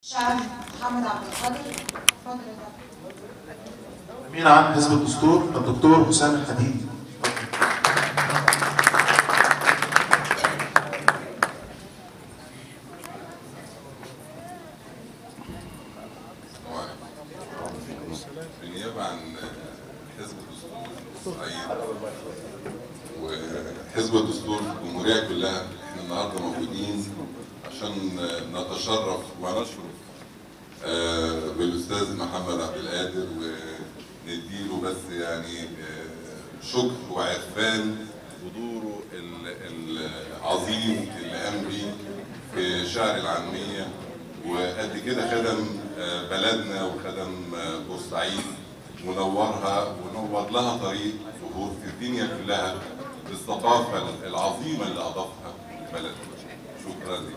شاعر محمد عبد القادر. اتفضل يا فندم. أمين عام حزب الدستور الدكتور حسام الحديدي. بالنيابة عن حزب الدستور الصعيد وحزب الدستور في الجمهورية كلها، احنا النهارده موجودين عشان نتشرف ونشرف بالاستاذ محمد عبد القادر ونديله بس يعني شكر وعرفان بدوره العظيم اللي قام بيه في شعر العامية، وقد كده خدم بلدنا وخدم بورسعيد ونورها ونور لها طريق ظهور في الدنيا كلها بالثقافة العظيمة اللي أضافها لبلدنا. شكرا لك.